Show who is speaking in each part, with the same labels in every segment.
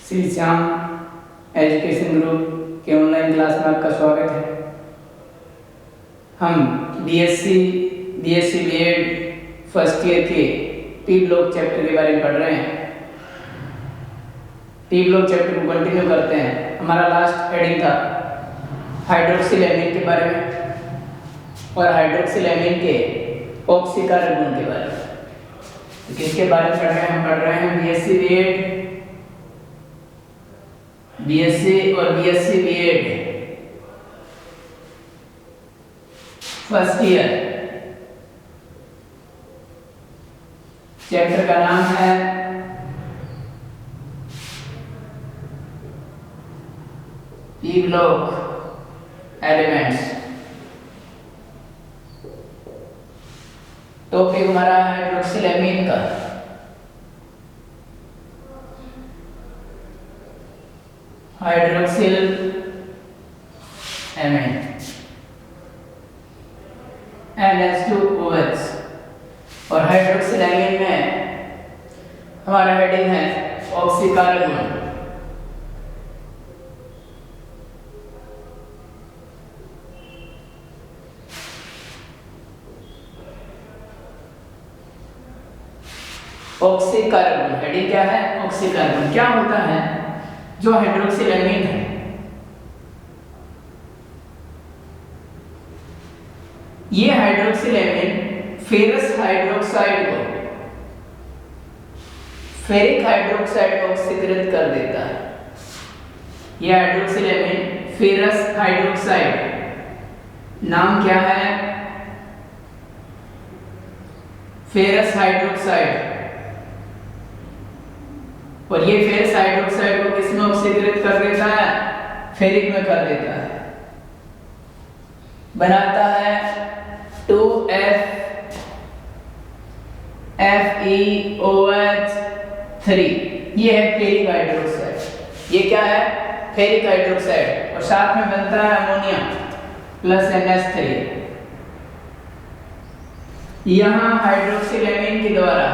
Speaker 1: Shri Shyam education group के online class में आपका स्वागत है। हम बीएससी बीएड फर्स्ट ईयर के पी ब्लॉक चैप्टर के बारे में पढ़ रहे हैं। पी ब्लॉक चैप्टर को कंटिन्यू करते हैं। हमारा लास्ट हेडिंग था हाइड्रोक्सिल के बारे में और हाइड्रोक्सिल के ऑक्सीकारक गुण के बारे में। तो किसके बारे में पढ़ रहे हैं? हम पढ़ रहे हैं बीएससी और BSc BEd first year. Chapter का नाम है पी ब्लॉक एलिमेंट्स। टॉपिक हमारा हाइड्रोक्सिल एमीन का। हाइड्रोक्सिल एमीन NH2OH और हाइड्रोक्सिल एमीन में हमारा हेडिंग है ऑक्सीकारक गुण। ऑक्सीकारक गुण हेडिंग क्या है? ऑक्सीकारक गुण क्या होता है? जो हाइड्रोक्सिल एमीन है ये हाइड्रोक्सिल एमीन फेरस हाइड्रोक्साइड को फेरिक हाइड्रोक्साइड को ऑक्सीकृत कर देता है। ये हाइड्रोक्सिल एमीन फेरस हाइड्रोक्साइड, नाम क्या है? Ferrous hydroxide. और ये फेरस हाइड्रोक्साइड को किसमें ऑक्सीकृत कर देता है? फेरिक में कर देता है। बनाता है 2FeOH3। ये है फेरिक हाइड्रोक्साइड। ये क्या है? Ferric hydroxide. और साथ में बनता है अमोनिया प्लस NH3। यहां हाइड्रोक्सिल एमीन के द्वारा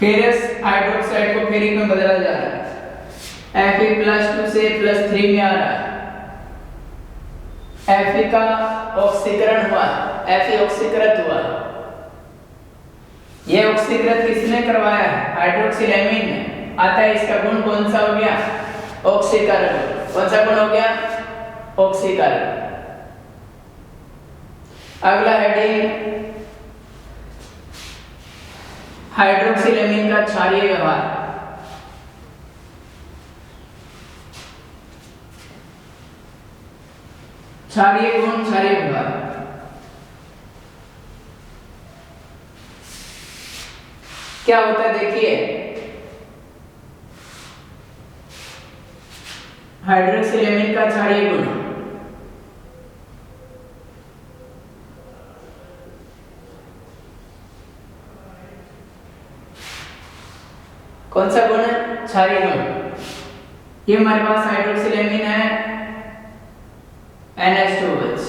Speaker 1: फेरस हाइड्रोक्साइड को फेरिक में बदला जा रहा है। Fe+2 से +3 में आ रहा है। Fe का ऑक्सीकरण हुआ, Fe ऑक्सीकृत हुआ। यह ऑक्सीकृत किसने करवाया है? हाइड्रोक्सिल एमीन ने। आता है इसका गुण कौन सा हो गया? ऑक्सीकारक। कौन सा गुण हो गया? ऑक्सीकारक। अगला हेडिंग हाइड्रोक्सिल एमीन का क्षारीय व्यवहार। क्षारीय गुण, क्षारीय व्यवहार क्या होता है? देखिए हाइड्रोक्सिल एमीन का क्षारीय गुण कौन सा गुण है? क्षारीय गुण। ये हमारे पास हाइड्रोक्सिल एमीन है NH2OH।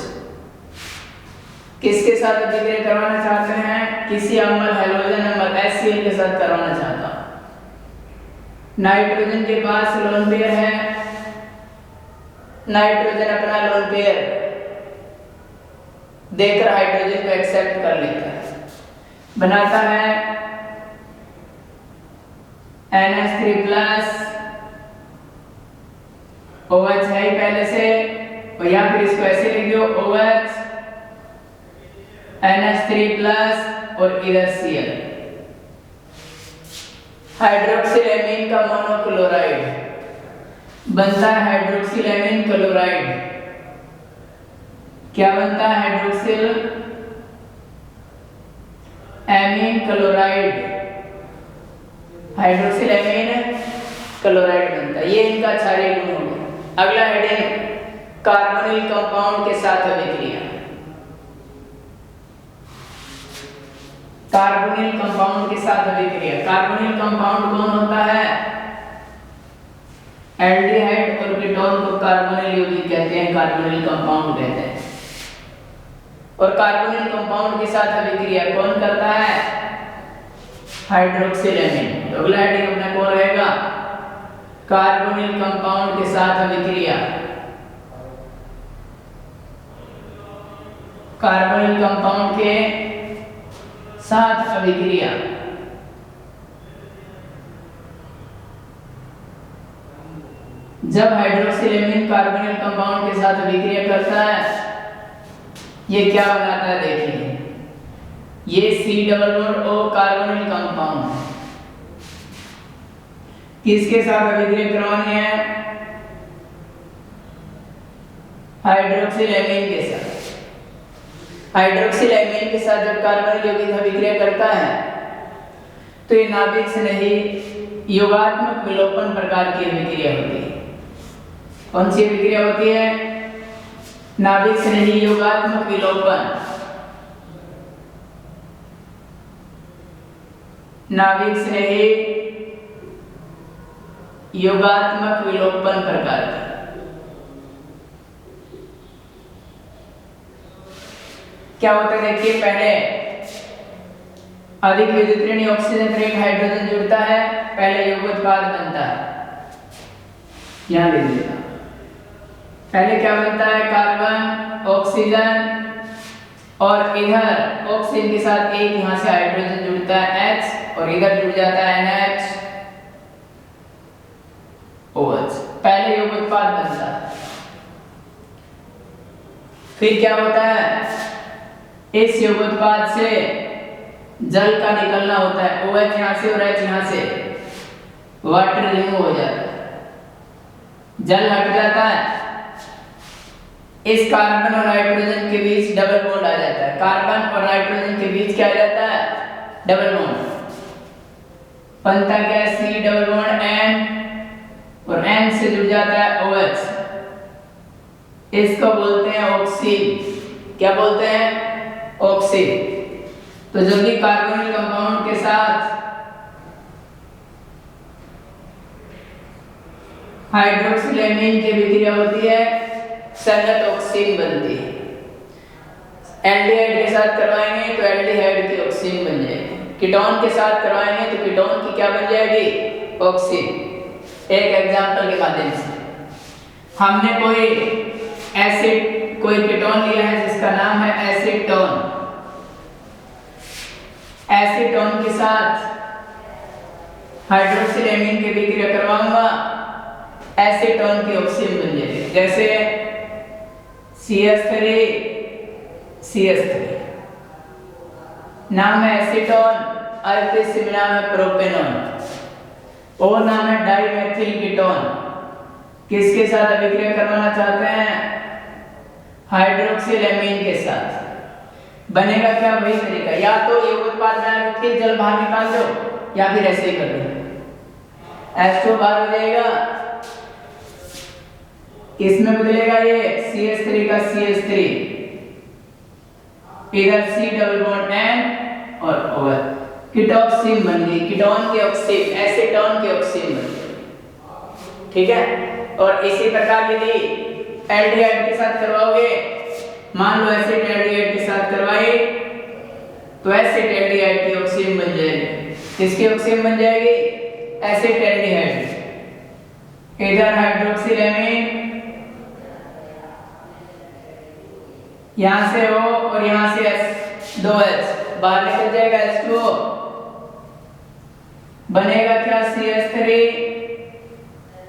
Speaker 1: किसके साथ अभिक्रिया करवाना चाहते हैं? किसी अम्ल हाइड्रोजन अम्ल HCl के साथ करवाना चाहता हूं। नाइट्रोजन के पास लोन पेयर है। नाइट्रोजन अपना लोन पेयर देकर हाइड्रोजन को एक्सेप्ट कर लेता है। बनाता है NH3+ OH है ही पहले से, और या फिर इसको ऐसे लिख दो OH NH3+ और इधर Cl। हाइड्रोक्सिल एमीन का मोनोक्लोराइड बनता है हाइड्रोक्सिल एमीन क्लोराइड। क्या बनता है? Hydroxyl amine chloride. Hydroxyl amine chloride बनता है। ये इनका क्षारीय गुण हो गया। अगला हेडिंग कार्बोनिल कंपाउंड के साथ अभिक्रिया। कार्बोनिल कंपाउंड के साथ अभिक्रिया। कार्बोनिल कंपाउंड कौन होता है? एल्डिहाइड और कीटोन को कार्बोनिल यौगिक कहते हैं, कार्बोनिल कंपाउंड कहते हैं। और कार्बोनिल कंपाउंड के साथ अभिक्रिया कौन करता है? Hydroxyl amine. तो अगला हेडिंग अपना कौन रहेगा? कार्बोनिल कंपाउंड के साथ अभिक्रिया, कार्बोनिल कंपाउंड के साथ अभिक्रिया। जब हाइड्रोक्सिलेमिन कार्बोनिल कंपाउंड के साथ अभिक्रिया करता है, ये क्या बनाता है देखिए, ये C double bond O carbonyl compound किसके साथ अभिक्रिया करवानी है, हाइड्रोक्सिलेमिन के साथ। हाइड्रोक्सिलेमिन के साथ जब कार्बोनिल यौगिक अभिक्रिया करता है तो ये नाभिक स्नेही योगात्मक विलोपन प्रकार की अभिक्रिया होती है। कौन सी अभिक्रिया होती है, नाभिक स्नेही योगात्मक विलोपन, नाभिक स्नेही योगात्मक विलोपन प्रकार की। क्या होता है देखिए, पहले अधिक विद्युत ऋण ऑक्सीजन पर एक हाइड्रोजन जुड़ता है, पहले यौगिक उत्पाद बनता है। यहां लिख देता, पहले क्या बनता है, कार्बन ऑक्सीजन, और इधर ऑक्सीजन के साथ एक यहां से हाइड्रोजन जुड़ता है H, और इधर जुड़ जाता है NH OH, पहले यौगिक उत्पाद बनता है। फिर क्या होता है, इस यौगिक उत्पाद से जल का निकलना होता है, OH यहां से और H यहां से, वाटर रिमूव हो जाता है, जल हट जाता है। इस कार्बन और नाइट्रोजन के बीच डबल बॉन्ड आ जाता है, कार्बन और नाइट्रोजन के बीच क्या आ जाता है, डबल बॉन्ड बनता क्या है, C डबल बॉन्ड N, और N से जुड़ जाता है OH, इसको बोलते हैं ऑक्सीन। क्या बोलते हैं, ऑक्सीन। तो जो भी कार्बोनिल कंपाउंड के साथ हाइड्रोक्सिलेमिन की अभिक्रिया होती है, संगत ऑक्सीन बनती है। एल्डिहाइड के साथ करवाएंगे तो एल्डिहाइड की ऑक्सीन बन जाएगी, कीटोन के साथ करवाएंगे तो कीटोन की क्या बन जाएगी, ऑक्सीन। एक एग्जांपल के माध्यम से, हमने कोई एसिड, कोई कीटोन लिया है जिसका नाम है एसीटोन। एसीटोन के साथ हाइड्रोक्सिलेमिन की अभिक्रिया करवाऊंगा, एसीटोन की ऑक्सीन बन जाएगी, जैसे CH3 नाम है एसीटोन, और इससे नाम है प्रोपेनॉन, और नाम है डाइमेथिल कीटोन। किसके साथ अभिक्रिया करवाना चाहते हैं, हाइड्रोक्सिलेमिन के साथ। बनेगा क्या, वही तरीका, या तो यौगिक उत्पाद बना के जल बाहर निकाल दो, या फिर ऐसे ही कर दो, H2 बाहर हो जाएगा, इसमें बदलेगा ये CH3 का CH3, इधर C डबल बॉन्ड N और OH, कीटोक्सिन बन गई, कीटोन की ऑक्सीन, एसीटोन की ऑक्सीन बन गई। ठीक है, और इसी प्रकार यदि एल्डिहाइड के साथ करवाओगे, मान लो एसिड एल्डिहाइड के साथ करवाए तो एसिड एल्डिहाइड की ऑक्सीन बन जाएगी। किसकी ऑक्सीन बन जाएगी, एसिड एल्डिहाइड। इधर हाइड्रोक्सिलेमिन, यहां से O और यहां से H2H बाहर निकल जाएगा, H2O बनेगा क्या, CH3,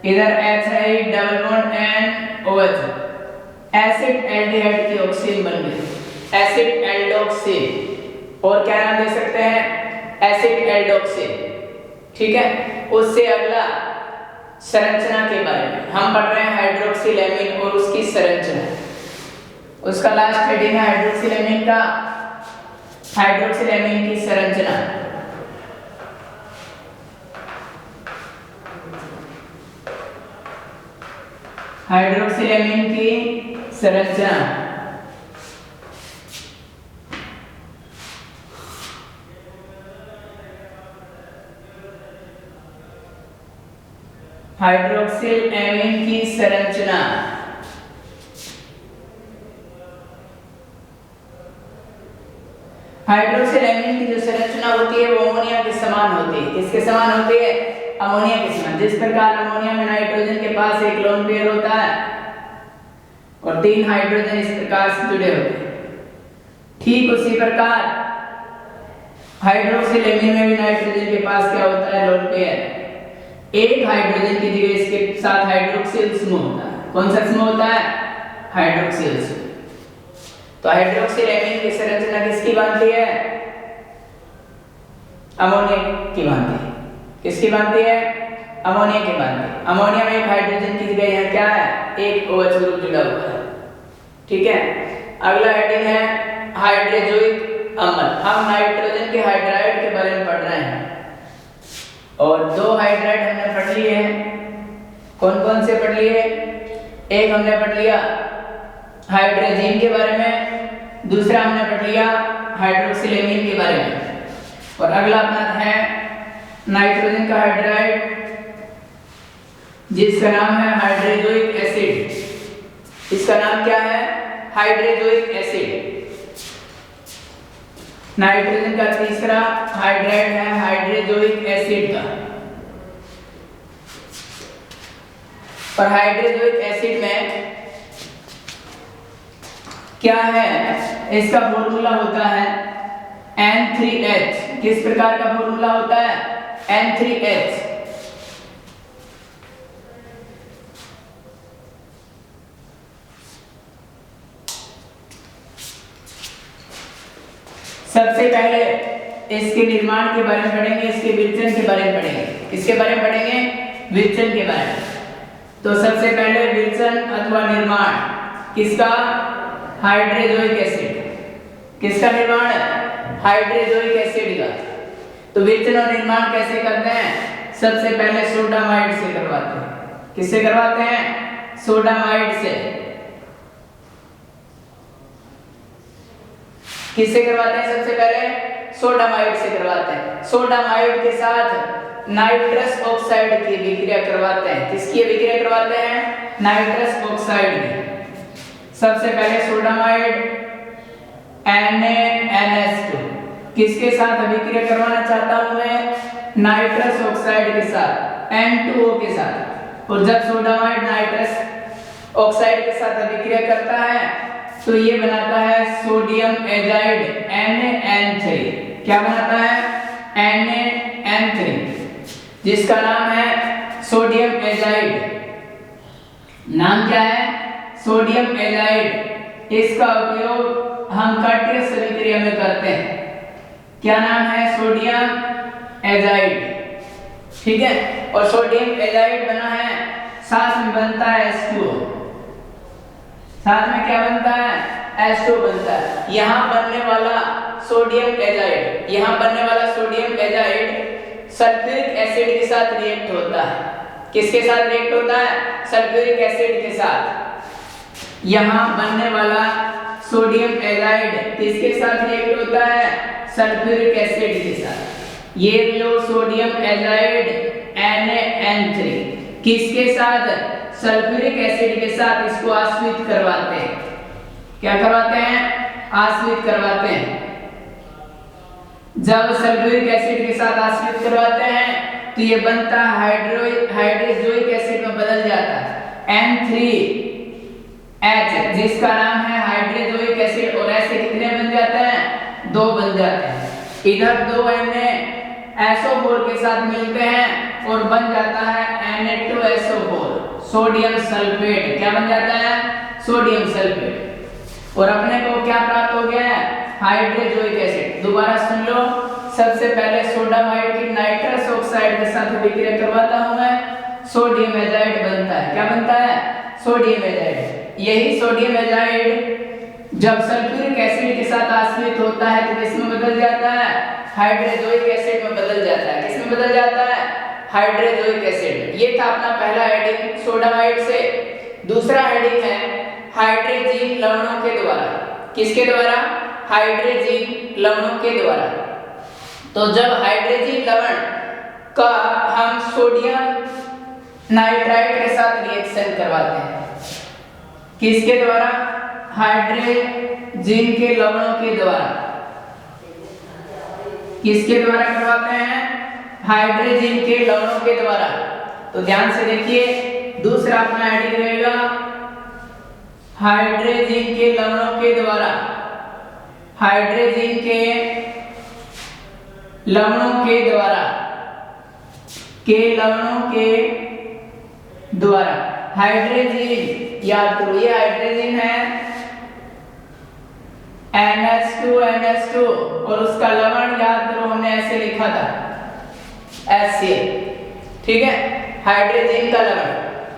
Speaker 1: इधर H है double bond N OH, acid aldehyde की ऑक्सीन बन गई, एसिड एल्डोक्सिन, और क्या नाम दे सकते हैं, एसिड एल्डोक्सिन। ठीक है, उससे अगला संरचना के बारे में हम पढ़ रहे हैं, हाइड्रोक्सिलेमिन और उसकी संरचना। उसका लास्ट हेडिंग है हाइड्रोक्सिलेमिन का, हाइड्रोक्सिलेमिन की संरचना। हाइड्रोक्सिलेमिन की संरचना, हाइड्रोक्सिलेमिन की संरचना। हाइड्रोक्सिलेमिन की जो संरचना होती है वो अमोनिया के समान होती है। किसके समान होती है, अमोनिया के समान। जिस प्रकार अमोनिया में नाइट्रोजन के पास एक लोन पेयर होता है और 3 हाइड्रोजन इस प्रकार से जुड़े होते हैं, ठीक उसी प्रकार हाइड्रोक्सिलेमिन में भी नाइट्रोजन के पास क्या होता है, लोन पेयर। एक हाइड्रोजन की जगह इसके साथ हाइड्रोक्सिल समूह होता है। कौन सा समूह होता है, हाइड्रोक्सिल समूह। तो हाइड्रोक्सिलेमिन की संरचना किसकी बनती है, अमोनिया की बनती है। किसकी बनती है, अमोनिया की बनती है। अमोनिया में एक हाइड्रोजन की जगह यहाँ क्या है, एक OH ग्रुप जुड़ा हुआ है। ठीक है, अगला हेडिंग है हाइड्रोजोइक अम्ल। हम नाइट्रोजन के हाइड्राइड के बारे में पढ़ रहे हैं और 2 हाइड्राइड हमने पढ़ लिए हैं। कौन कौन से पढ़ लिए, एक हमने पढ़ लिया हाइड्रोजन के बारे में, दूसरा हमने पढ़ लिया हाइड्रोक्सिलेमिन के बारे में, और अगला अपना है नाइट्रोजन का हाइड्राइड जिसका नाम है हाइड्रोजोइक एसिड। इसका नाम क्या है, हाइड्रोजोइक एसिड। नाइट्रोजन का तीसरा हाइड्राइड है हाइड्रोजोइक एसिड का। और हाइड्रोजोइक एसिड में क्या है, इसका फॉर्मूला होता है N3H। किस प्रकार का फॉर्मूला होता है, N3H। सबसे पहले इसके निर्माण के बारे में पढ़ेंगे, इसके विचलन के बारे में पढ़ेंगे। किसके बारे में पढ़ेंगे, विचलन के बारे में। तो सबसे पहले विचलन अथवा निर्माण किसका, हाइड्रोजोइक एसिड। किसका निर्माण, हाइड्रोजोइक एसिड का। तो विचलन और निर्माण कैसे करते हैं, सबसे पहले सोडामाइड से करवाते हैं। किससे करवाते हैं, सोडामाइड से। किससे करवाते हैं, सबसे पहले सोडामाइड से करवाते हैं। सोडामाइड के साथ नाइट्रस ऑक्साइड की विक्रिया करवाते हैं। किसकी विक्रिया करवाते हैं, नाइट्रस ऑक्साइड की। सबसे पहले सोडामाइड NaNH2 किसके साथ अभिक्रिया करवाना चाहता हूं मैं, नाइट्रस ऑक्साइड के साथ, N2O के साथ। और जब सोडामाइड नाइट्रस ऑक्साइड के साथ अभिक्रिया करता है तो ये बनाता है सोडियम एजाइड NaN3। क्या बनाता है, NaN3, जिसका नाम है सोडियम एजाइड। नाम क्या है, सोडियम एजाइड। इसका उपयोग हम कटियस अभिक्रिया में करते हैं। क्या नाम है, सोडियम एजाइड। ठीक है, और सोडियम एजाइड बना है, साथ में बनता है H2O। साथ में क्या बनता है, H2O बनता है। यहाँ बनने वाला सोडियम एजाइड, यहाँ बनने वाला सोडियम एजाइड सल्फ्यूरिक एसिड के साथ रिएक्ट होता है। किसके साथ रिएक्ट होता है, सल्फ्यूरिक एसिड के साथ। यहाँ बनने वाला सोडियम एजाइड किसके साथ रिएक्ट होता है, सल्फ्यूरिक एसिड के साथ। ये लो सोडियम एजाइड NaN3 किसके साथ, सल्फ्यूरिक एसिड के साथ इसको आश्रित करवाते हैं। क्या करवाते हैं, आश्रित करवाते हैं। जब सल्फ्यूरिक एसिड के साथ आश्रित करवाते हैं तो ये बनता है हाइड्रोजोइक एसिड में बदल जाता है N3H, जिसका नाम है हाइड्रोजोइक एसिड। और ऐसे कितने बन जाते हैं, 2 बन जाते हैं। इधर 2 NaSO4 के साथ मिलते हैं और बन जाता है Na2SO4, सोडियम सल्फेट। क्या बन जाता है, सोडियम सल्फेट। और अपने को क्या प्राप्त हो गया है, हाइड्रोजोइक एसिड। दोबारा सुन लो, सबसे पहले सोडामाइड की नाइट्रस ऑक्साइड के साथ विक्रिया करवाता हूं मैं, सोडियम एजाइड बनता है। क्या बनता है, सोडियम एजाइड। यही सोडियम एजाइड जब सल्फ्यूरिक एसिड के साथ आश्रित होता है तो किसमें बदल जाता है, हाइड्रोजोइक एसिड में बदल जाता है। किसमें बदल जाता है, हाइड्रोजोइक एसिड। ये था अपना पहला हेडिंग सोडामाइड से। दूसरा हेडिंग है हाइड्रोजीन लवणों के द्वारा। किसके द्वारा, हाइड्रोजीन लवणों के द्वारा। तो जब हाइड्रोजीन लवण का हम सोडियम नाइट्राइड के साथ रिएक्शन करवाते हैं, किसके द्वारा, हाइड्रोजीन के लवणों के द्वारा। किसके द्वारा करवाते हैं, हाइड्रोजन के लवणों के द्वारा। तो ध्यान से देखिए, दूसरा अपना हेडिंग रहेगा हाइड्रोजन के लवणों के द्वारा। हाइड्रोजन के लवणों के द्वारा, के लवणों के द्वारा। हाइड्रोजन याद करो, ये हाइड्रोजन है NH2 और उसका लवण याद करो हमने ऐसे लिखा था HCl, ठीक है। हाइड्रोजन का लवण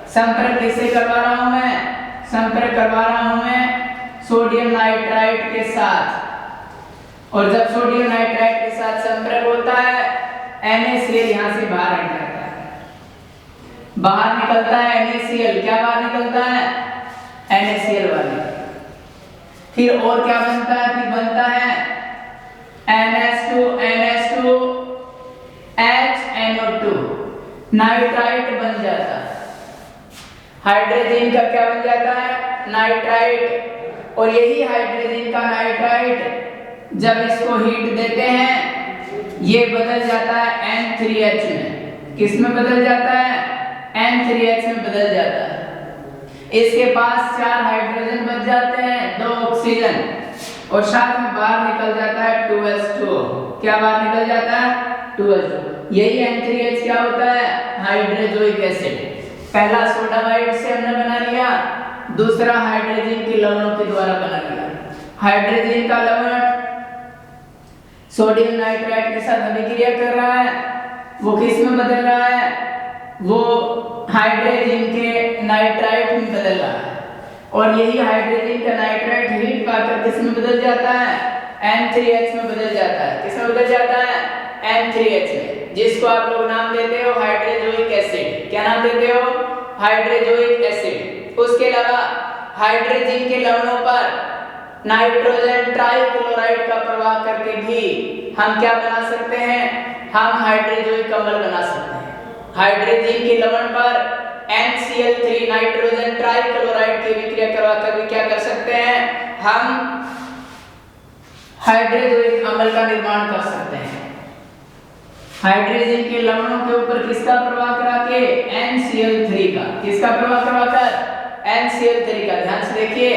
Speaker 1: संपर्क किससे करवा रहा हूं मैं? संपर्क करवा रहा हूं मैं सोडियम नाइट्राइड के साथ। और जब सोडियम नाइट्राइड के साथ संपर्क होता है NaCl यहां से बाहर निकलता है, बाहर निकलता है NaCl। क्या बाहर निकलता है? NaCl वाले। फिर और क्या बनता है? फिर बनता है NH2 HNO2, नाइट्राइट बन जाता है। हाइड्रोजन का क्या बन जाता है? नाइट्राइट। और यही हाइड्रोजन का नाइट्राइट जब इसको हीट देते हैं ये बदल जाता है N3H में। किस में बदल जाता है? N3H में बदल जाता है। इसके पास 4 हाइड्रोजन बच जाते हैं, 2 ऑक्सीजन, और साथ में बाहर निकल जाता है 2H2O। क्या बाहर निकल जाता है? 2H2O। यही N3H क्या होता है? Hydrazoic acid. पहला सोडावाइड से हमने बना लिया, दूसरा हाइड्रोजन के लवणों के द्वारा बना लिया। हाइड्रोजन का लवण सोडियम नाइट्राइड के साथ अभिक्रिया कर रहा है, वो किस में बदल रहा है? वो हाइड्रोजन के नाइट्राइट में बदल रहा है। और यही हाइड्रोजन का नाइट्राइट हीट पाकर किस में बदल जाता है? N3H में बदल जाता है। किस में बदल जाता है? N3H में, जिसको आप लोग नाम देते हो हाइड्रोजोइक एसिड। क्या नाम देते हो? Hydrazoic acid. उसके अलावा हाइड्रोजन के लवणों पर नाइट्रोजन ट्राइक्लोराइड का प्रभाव करके भी हम क्या बना सकते हैं? हम हाइड्रोजोइक अम्ल बना सकते हैं। हाइड्रोजन के लवण पर NCl3 नाइट्रोजन ट्राइक्लोराइड की विक्रिया करवाकर भी क्या कर सकते हैं? हम हाइड्रोजोइक अम्ल का निर्माण कर सकते हैं। हाइड्रोजन के लवणों के ऊपर किसका प्रभाव करा के? NCl3 का। किसका प्रभाव करवाकर? NCl3 का। ध्यान से देखिए,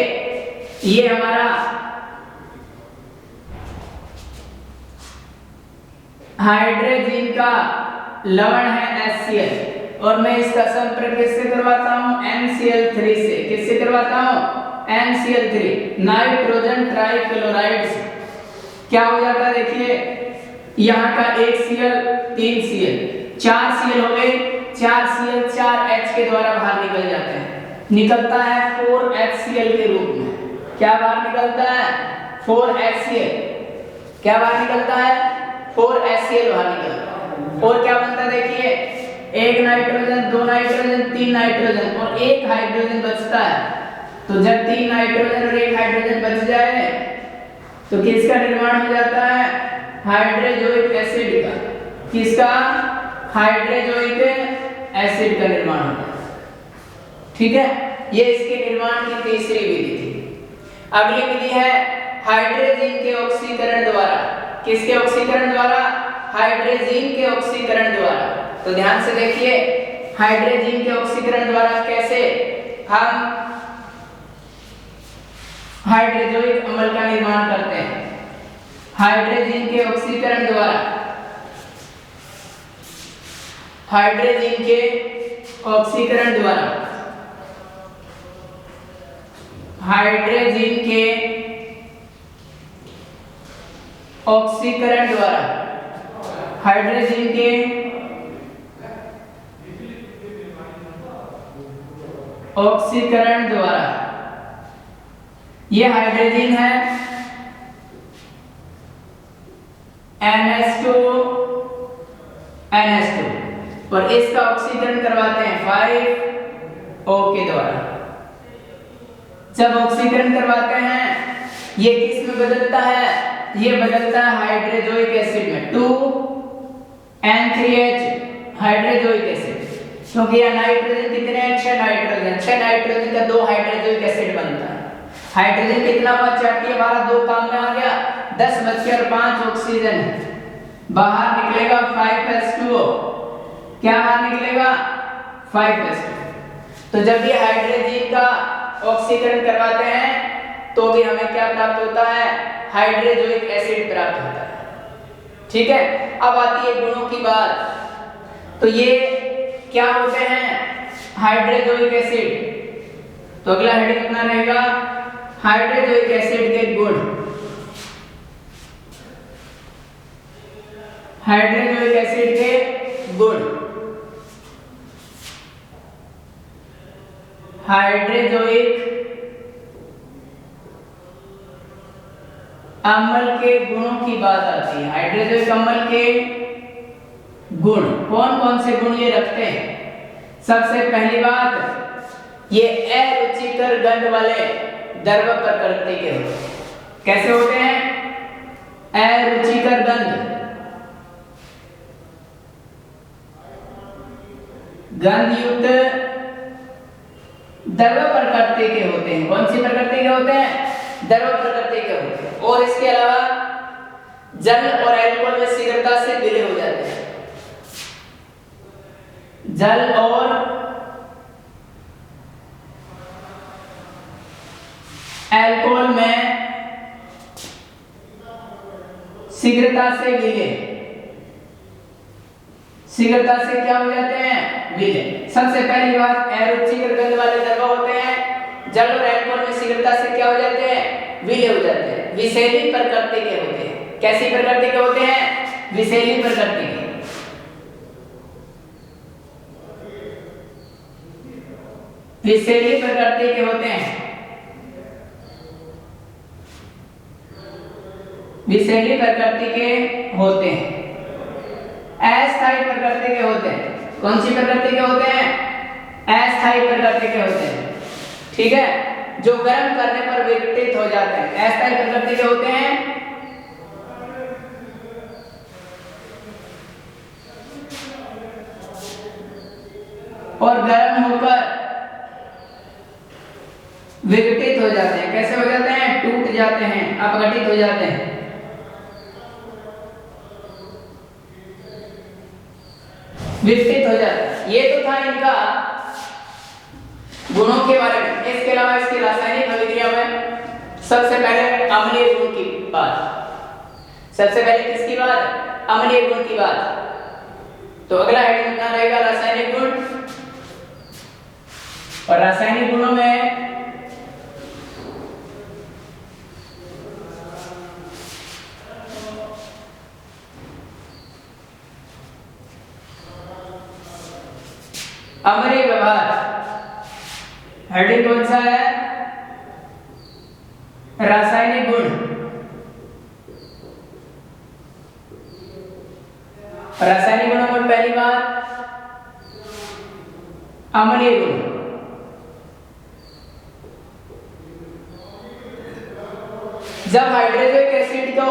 Speaker 1: ये हमारा हाइड्रोजन का लवण है HCl, और मैं इसका संपर्क किससे करवाता हूं? NCl3 से। किससे करवाता हूं? NCl3 नाइट्रोजन ट्राइक्लोराइड से। क्या हो जाता है? देखिए, यहाँ का 1 Cl 3 Cl 4 Cl हो गए, 4 Cl 4 H के द्वारा बाहर निकल जाते हैं। निकलता है 4HCl के रूप में। क्या बाहर निकलता है? 4HCl। क्या बाहर निकलता है? 4HCl बाहर निकलता है। और क्या बनता है? देखिए, 1 नाइट्रोजन, 2 नाइट्रोजन, 3 नाइट्रोजन और 1 हाइड्रोजन बचता है। तो जब 3 नाइट्रोजन और 1 हाइड्रोजन बच जाए तो किसका निर्माण हो जाता है? हाइड्रोजोइक एसिड का। किसका? हाइड्रोजोइक एसिड का निर्माण होता है। ठीक है, ये इसके निर्माण की तीसरी विधि थी। अगली विधि है हाइड्रोजन के ऑक्सीकरण द्वारा। किसके ऑक्सीकरण द्वारा? हाइड्रोजन के ऑक्सीकरण द्वारा। तो ध्यान से देखिए, हाइड्रोजन के ऑक्सीकरण द्वारा कैसे हम हाइड्रोजोइक अम्ल का निर्माण करते हैं। हाइड्रोजन के ऑक्सीकरण द्वारा, हाइड्रोजन के ऑक्सीकरण द्वारा, हाइड्रोजन के ऑक्सीकरण द्वारा, हाइड्रोजन के ऑक्सीकरण द्वारा, ये हाइड्रोजन है NH2 और इसका ऑक्सीकरण करवाते हैं 5O के द्वारा। जब ऑक्सीकरण करवाते हैं ये किस में बदलता है? ये बदलता है हाइड्रोजोइक एसिड में, 2N3H हाइड्रोजोइक एसिड। क्योंकि यह नाइट्रोजन कितने हैं? 6 नाइट्रोजन, 6 नाइट्रोजन का 2 हाइड्रोजोइक एसिड बनता है। हाइड्रोजन कितना बच जाती है? हमारा 2 काम में आ गया, 10 बच के और 5 ऑक्सीजन है। बाहर निकलेगा 5s2O। क्या बाहर निकलेगा 5s2। तो जब भी हाइड्रोजन का ऑक्सीकरण करवाते हैं तो भी हमें क्या प्राप्त होता है, हाइड्रोजोइक एसिड प्राप्त होता है। ठीक है, अब आती है गुणों की बात। तो ये क्या होते हैं, हाइड्रोजोइक एसिड। तो अगला हेडिंग अपना रहेगा हाइड्रोजोइक एसिड के गुण। हाइड्रोजोइक एसिड के गुण। हाइड्रोजोइक अम्ल के गुणों की बात आती है। हाइड्रोजोइक अम्ल के गुण कौन कौन से गुण ये रखते हैं। सबसे पहली बात, ये अरुचिकर गंध वाले द्रव प्रकृति के होते हैं। कैसे होते हैं, अरुचिकर गंध, गंध युक्त द्रव प्रकृति के होते हैं। कौन सी प्रकृति के होते हैं, द्रव प्रकृति के होते हैं। और इसके अलावा जल और अल्कोहल में शीघ्रता से विलय हो जाते हैं। जल और अल्कोहल में शीघ्रता से विलय, शीघ्रता से क्या हो जाते हैं, विलय। सबसे पहली बात, अरुचिकर गंध वाले द्रव होते हैं, जल और अल्कोहल में शीघ्रता से क्या हो जाते हैं, विलय हो जाते हैं। विषैली प्रकृति के होते हैं। कैसी प्रकृति के होते हैं, विषैली प्रकृति के। विषैली प्रकृति के होते हैं। विषैली प्रकृति के होते हैं। अस्थायी प्रकृति के होते हैं। कौन सी प्रकृति के होते हैं, अस्थायी प्रकृति के होते हैं। ठीक है, जो गर्म करने पर विघटित हो जाते हैं, अस्थायी प्रकृति के होते हैं। और गर्म होकर विघटित हो जाते हैं। कैसे हो जाते हैं, टूट जाते हैं, अपघटित हो जाते हैं। विघटित हो जाता है। ये तो था इनका गुणों के बारे में। इसके अलावा इसकी रासायनिक अभिक्रिया में सबसे पहले अम्लीय गुण की बात। सबसे पहले किसकी बात, अम्लीय गुण की बात। तो अगला हेडिंग क्या रहेगा, रासायनिक गुण। और रासायनिक गुणों में अम्लीय व्यवहार हेडिंग कौन सा है, रासायनिक गुण। रासायनिक गुणों में पहली बात, अम्लीय गुण। जब हाइड्रोजोइक एसिड को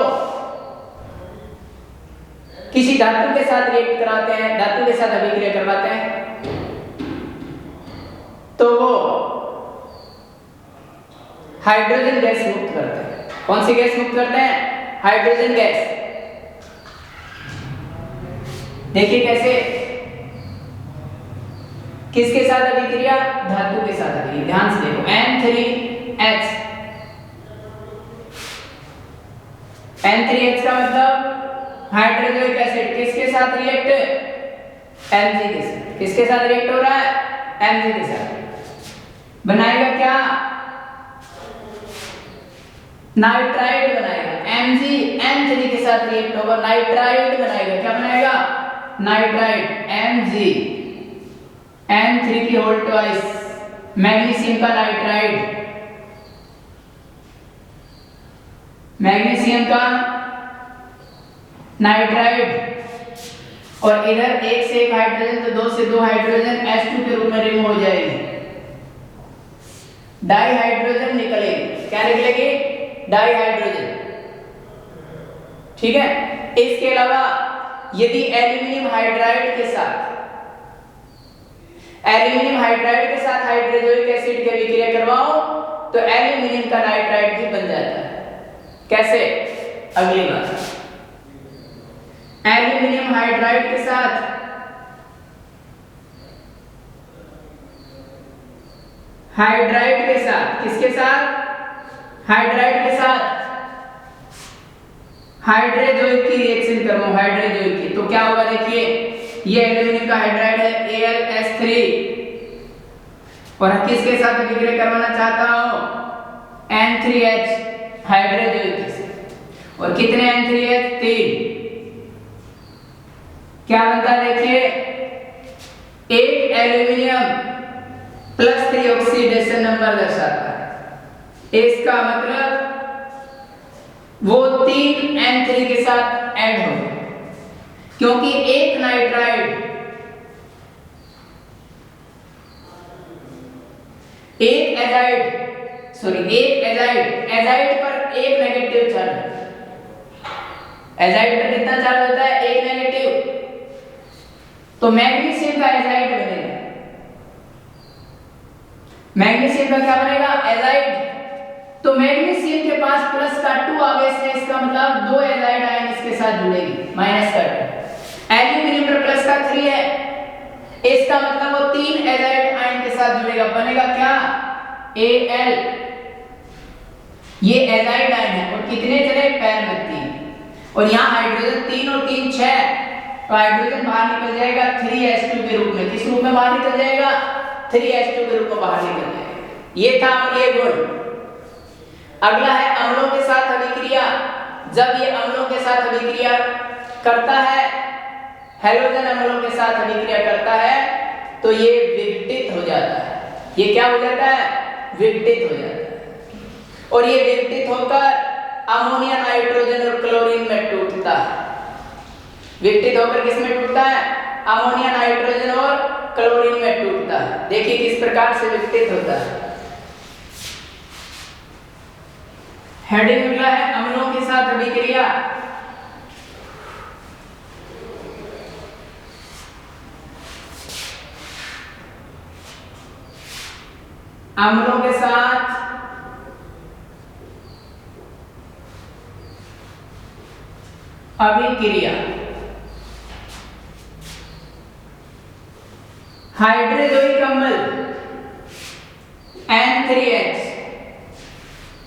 Speaker 1: किसी धातु के साथ रिएक्ट कराते हैं, धातु के साथ अभिक्रिया करवाते हैं, तो वो हाइड्रोजन गैस मुक्त करते हैं। कौन सी गैस मुक्त करते हैं, हाइड्रोजन गैस। देखिए कैसे, किसके साथ अभिक्रिया, धातु के साथ अभिक्रिया। ध्यान से देखो, N3H। N3H का मतलब हाइड्रोजोइक एसिड किसके साथ रिएक्ट, Mg के साथ। किसके साथ रिएक्ट हो रहा है, Mg के साथ। बनाएगा क्या, नाइट्राइड बनाएगा। MgN3 के साथ रिएक्ट होगा, नाइट्राइड बनाएगा। क्या बनाएगा, नाइट्राइड। MgN3 की होल ट्वाइस, मैग्नीशियम का नाइट्राइड, मैग्नीशियम का नाइट्राइड। और इधर एक से एक हाइड्रोजन, तो दो से दो हाइड्रोजन H2 के रूप में रिमूव हो जाएगी, डाई हाइड्रोजन निकलेगी। क्या निकलेगी, डाई हाइड्रोजन। ठीक है, इसके अलावा यदि एल्यूमिनियम हाइड्राइड के साथ हाइड्रोजोइक एसिड की अभिक्रिया करवाओ तो एल्यूमिनियम का नाइट्राइड भी बन जाता है। कैसे, अगली बात, एल्यूमिनियम हाइड्राइड के साथ हाइड्राइड के साथ, किसके साथ? हाइड्राइड के साथ हाइड्रोजोइक की रिएक्शन करो, हाइड्रोजोइक की, तो क्या होगा देखिए, ये एल्यूमिनियम का हाइड्राइड है AlS3 और किसके साथ विक्रय करवाना चाहता हूं? N3H हाइड्रोजोइक से, और कितने N3H? 3। क्या बनता है देखिए, एक एल्यूमिनियम +3 ऑक्सीडेशन नंबर दर्शाता है, इसका मतलब वो 3 N3 के साथ ऐड हो गए, क्योंकि एक नाइट्राइड एक एजाइड पर एक नेगेटिव चार्ज, एजाइड पर कितना चार्ज होता है? एक नेगेटिव, तो मैग्नीशियम का एजाइड बनेगा, मैग्नीशियम का क्या बनेगा? एजाइड। तो मैग्नीशियम के पास प्लस का 2 आगे से, इसका मतलब 2 एजाइड आयन इसके साथ जुड़ेगी, माइनस का 2। एल्यूमिनियम पर प्लस का 3 है, इसका मतलब वो 3 एजाइड आयन के साथ जुड़ेगा, बनेगा क्या? Al। ये एजाइड आयन है और कितने चले? पैर में 3, और यहाँ हाइड्रोजन 3 और 3 6, तो हाइड्रोजन बाहर निकल जाएगा 3H2 के रूप में। किस रूप में बाहर निकल जाएगा? 3H2 के रूप में बाहर निकल जाएगा। ये था अम्लीय गुण। अगला है अम्लों के साथ अभिक्रिया। जब ये अम्लों के साथ अभिक्रिया करता है, हैलोजन अम्लों के साथ अभिक्रिया करता है, तो ये विघटित हो जाता है। ये क्या हो जाता है? विघटित हो जाता है, और ये विघटित होकर अमोनिया, नाइट्रोजन और क्लोरीन में टूटता है। विघटित होकर किस में टूटता है? अमोनिया, नाइट्रोजन और क्लोरीन में टूटता है। देखिए किस प्रकार से विघटित होता है। हेडिंग अगला है अम्लों के साथ अभिक्रिया। अम्लों के साथ अभिक्रिया। हाइड्रोजोइक अम्ल N3H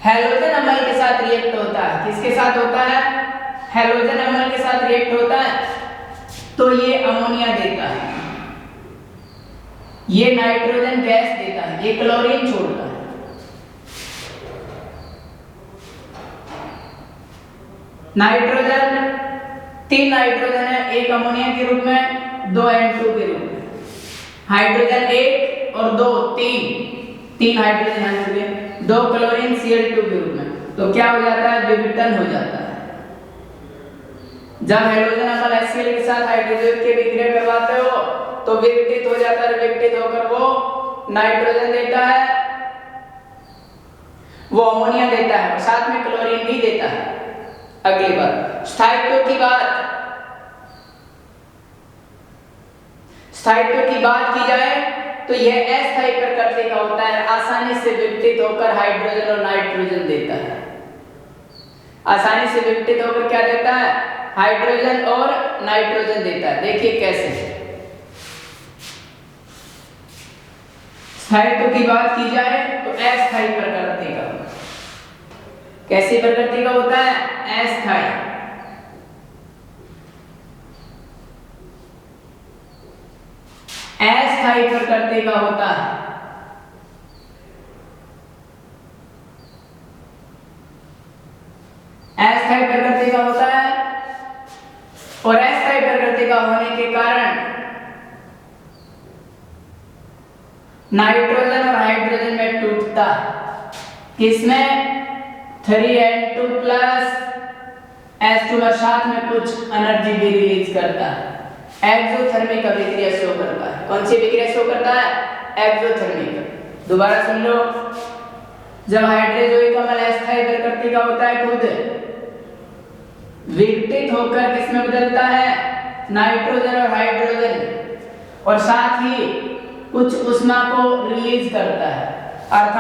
Speaker 1: हैलोजन अम्ल के साथ रिएक्ट होता है। किसके साथ होता है? हैलोजन अम्ल के साथ रिएक्ट होता है, तो ये अमोनिया देता है, ये नाइट्रोजन गैस देता है, ये क्लोरीन छोड़ता है। नाइट्रोजन 3 नाइट्रोजन है, एक अमोनिया के रूप में, 2 N2 के रूप में। हाइड्रोजन 1 और 2 3 हाइड्रोजन आ चुके, 2 क्लोरीन Cl2 के रूप में। तो क्या हो जाता है? विघटन हो जाता है। जब हैलोजन अम्ल HCl के साथ हाइड्रोजन के विक्रिया करवाते हो तो विघटित हो जाता है। विघटित होकर वो नाइट्रोजन देता है, वो अमोनिया देता है और साथ में क्लोरीन भी देता है। अगली बात स्थायित्व की बात। स्थायित्व की बात की जाए तो यह अस्थायी प्रकृति का होता है, आसानी से विघटित होकर हाइड्रोजन और नाइट्रोजन देता है। आसानी से विघटित होकर क्या देता है? हाइड्रोजन और नाइट्रोजन देता है। देखिए कैसे। स्थायित्व की बात की जाए तो अस्थायी प्रकृति का। कैसी प्रकृति का होता है? अस्थायी। अस्थायी प्रकृति का होता है। अस्थायी प्रकृति का होता है और अस्थायी प्रकृति का होने के कारण नाइट्रोजन और हाइड्रोजन में टूटता है। किसमें? 3N2 प्लस H2 और साथ में कुछ एनर्जी भी रिलीज करता है। एक्सोथर्मिक अभिक्रिया शो करता है। कौन सी अभिक्रिया शो करता है? एक्सोथर्मिक। दोबारा सुन लो। जब हाइड्रोजोइक अम्ल अस्थायी प्रकृति का होता है, खुद विघटित होकर किसमें बदलता है? नाइट्रोजन और हाइड्रोजन, और साथ ही कुछ ऊष्मा को रिलीज करता है। अर्थात